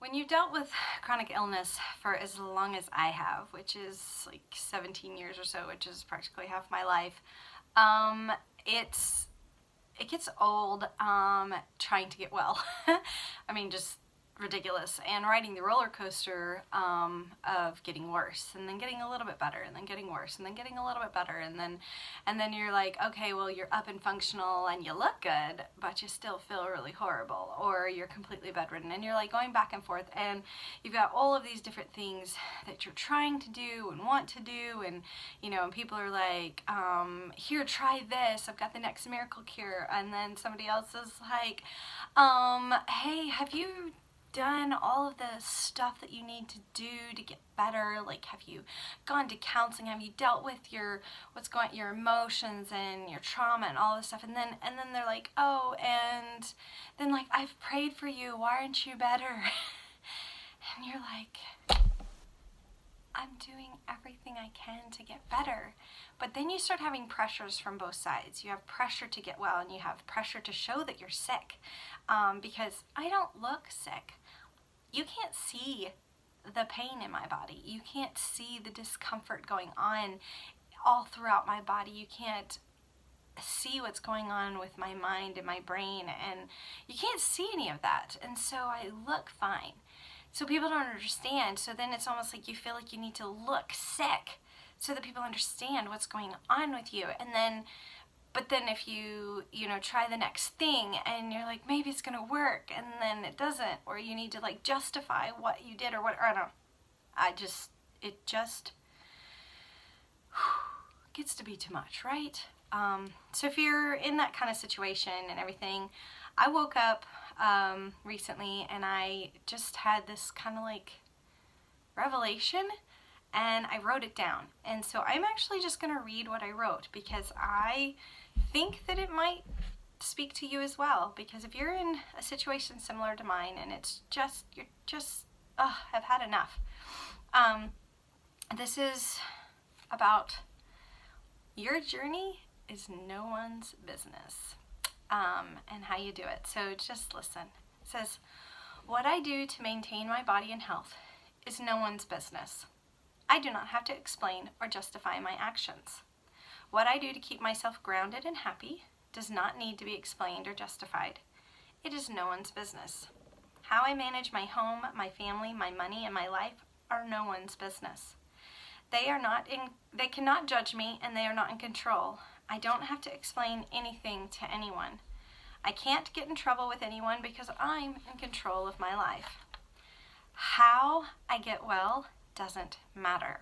When you've dealt with chronic illness for as long as I have, which is like 17 years or so, which is practically half my life, it gets old trying to get well. I mean, just ridiculous. And riding the roller coaster of getting worse and then getting a little bit better and then getting worse and then getting a little bit better, and then you're like, okay, well, you're up and functional and you look good, but you still feel really horrible, or you're completely bedridden, and you're like going back and forth, and you've got all of these different things that you're trying to do and want to do, and and people are like, here, try this, I've got the next miracle cure, and then somebody else is like, hey, have you done all of the stuff that you need to do to get better? Like, have you gone to counseling? Have you dealt with your emotions and your trauma and all this stuff? And then they're like, oh, and then, like, I've prayed for you, why aren't you better? And you're like, I'm doing everything I can to get better. But then you start having pressures from both sides. You have pressure to get well, and you have pressure to show that you're sick. Because I don't look sick. You can't see the pain in my body. You can't see the discomfort going on all throughout my body. You can't see what's going on with my mind and my brain, and you can't see any of that. And so I look fine. So people don't understand. So then it's almost like you feel like you need to look sick so that people understand what's going on with you. But then if you try the next thing and you're like, maybe it's going to work, and then it doesn't, or you need to like justify what you did, or what, I don't know. It just gets to be too much, right? So if you're in that kind of situation and everything, I woke up recently and I just had this kind of like revelation, and I wrote it down. And so I'm actually just going to read what I wrote, because I think that it might speak to you as well. Because if you're in a situation similar to mine and you're just have had enough. This is about your journey is no one's business, and how you do it. So just listen. It says, what I do to maintain my body and health is no one's business. I do not have to explain or justify my actions. What I do to keep myself grounded and happy does not need to be explained or justified. It is no one's business. How I manage my home, my family, my money, and my life are no one's business. They cannot judge me, and they are not in control. I don't have to explain anything to anyone. I can't get in trouble with anyone because I'm in control of my life. How I get well doesn't matter.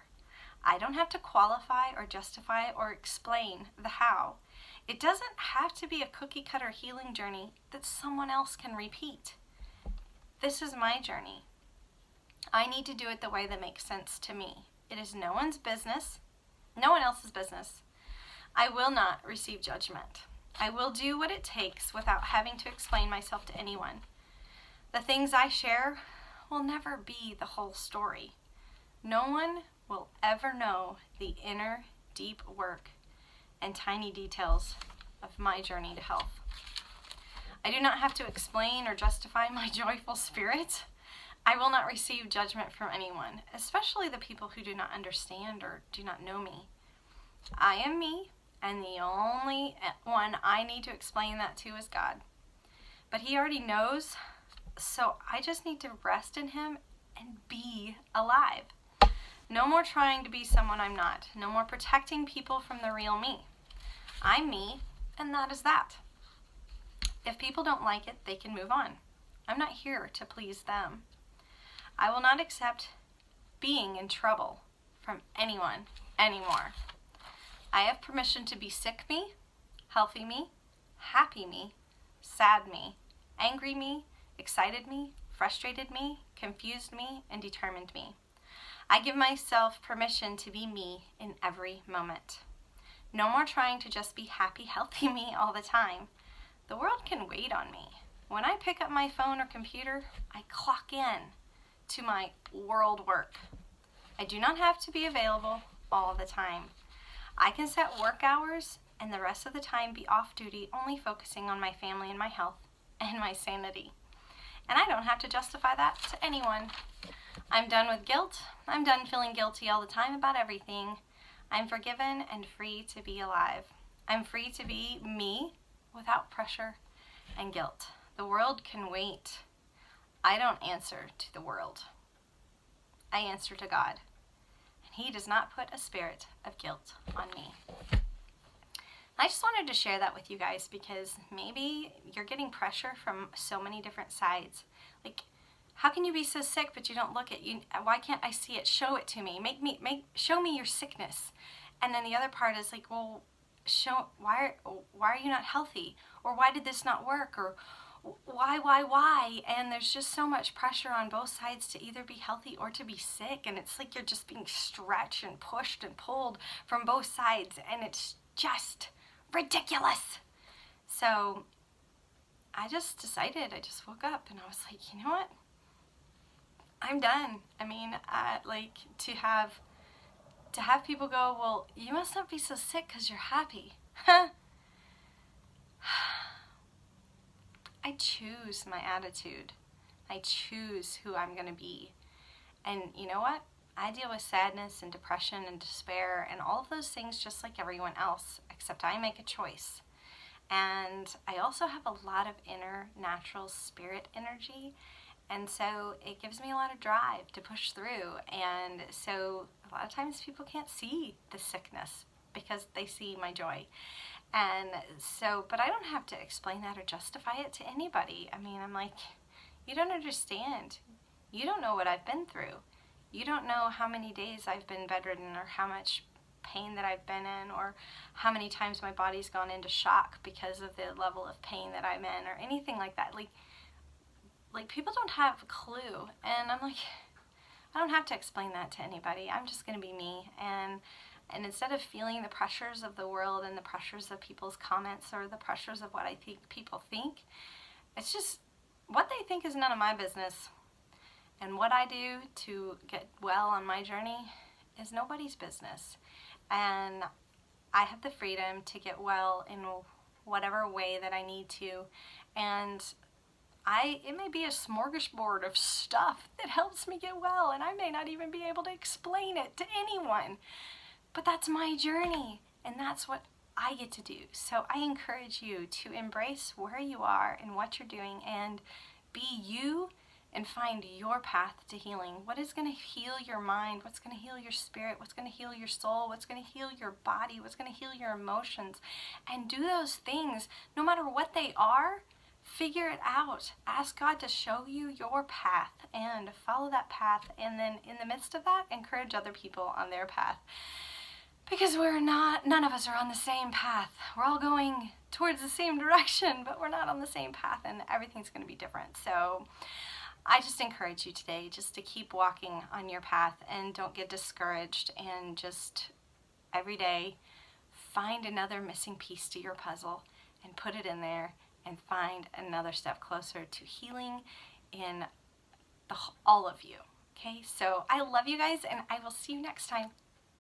I don't have to qualify or justify or explain the how. It doesn't have to be a cookie cutter healing journey that someone else can repeat. This is my journey. I need to do it the way that makes sense to me. It is no one's business, no one else's business. I will not receive judgment. I will do what it takes without having to explain myself to anyone. The things I share will never be the whole story. No one will ever know the inner, deep work and tiny details of my journey to health. I do not have to explain or justify my joyful spirit. I will not receive judgment from anyone, especially the people who do not understand or do not know me. I am me, and the only one I need to explain that to is God. But He already knows, so I just need to rest in Him and be alive. No more trying to be someone I'm not. No more protecting people from the real me. I'm me, and that is that. If people don't like it, they can move on. I'm not here to please them. I will not accept being in trouble from anyone anymore. I have permission to be sick me, healthy me, happy me, sad me, angry me, excited me, frustrated me, confused me, and determined me. I give myself permission to be me in every moment. No more trying to just be happy, healthy me all the time. The world can wait on me. When I pick up my phone or computer, I clock in to my world work. I do not have to be available all the time. I can set work hours and the rest of the time be off duty, only focusing on my family and my health and my sanity. And I don't have to justify that to anyone. I'm done with guilt. I'm done feeling guilty all the time about everything. I'm forgiven and free to be alive. I'm free to be me without pressure and guilt. The world can wait. I don't answer to the world. I answer to God. And He does not put a spirit of guilt on me. I just wanted to share that with you guys because maybe you're getting pressure from so many different sides. Like, how can you be so sick but you don't look at you? Why can't I see it? Show it to me. Show me your sickness. And then the other part is like, well, why are you not healthy? Or why did this not work? Or why? And there's just so much pressure on both sides to either be healthy or to be sick. And it's like you're just being stretched and pushed and pulled from both sides. And it's just ridiculous. So I just decided, I just woke up and I was like, you know what? I'm done. I mean, like to have people go, well, you must not be so sick because you're happy. I choose my attitude. I choose who I'm going to be. And you know what? I deal with sadness and depression and despair and all of those things just like everyone else, except I make a choice. And I also have a lot of inner natural spirit energy. And so it gives me a lot of drive to push through. And so a lot of times people can't see the sickness because they see my joy. And so, but I don't have to explain that or justify it to anybody. I mean, I'm like, you don't understand. You don't know what I've been through. You don't know how many days I've been bedridden or how much pain that I've been in or how many times my body's gone into shock because of the level of pain that I'm in or anything like that. Like people don't have a clue. And I'm like, I don't have to explain that to anybody. I'm just going to be me. And instead of feeling the pressures of the world and the pressures of people's comments or the pressures of what I think people think, it's just what they think is none of my business. And what I do to get well on my journey is nobody's business. And I have the freedom to get well in whatever way that I need to. And it may be a smorgasbord of stuff that helps me get well, and I may not even be able to explain it to anyone. But that's my journey, and that's what I get to do. So I encourage you to embrace where you are and what you're doing and be you and find your path to healing. What is going to heal your mind? What's going to heal your spirit? What's going to heal your soul? What's going to heal your body? What's going to heal your emotions? And do those things, no matter what they are. Figure it out. Ask God to show you your path and follow that path. And then in the midst of that, encourage other people on their path. Because none of us are on the same path. We're all going towards the same direction, but we're not on the same path, and everything's going to be different. So I just encourage you today just to keep walking on your path and don't get discouraged, and just every day find another missing piece to your puzzle and put it in there and find another step closer to healing in all of you. Okay, so I love you guys, and I will see you next time.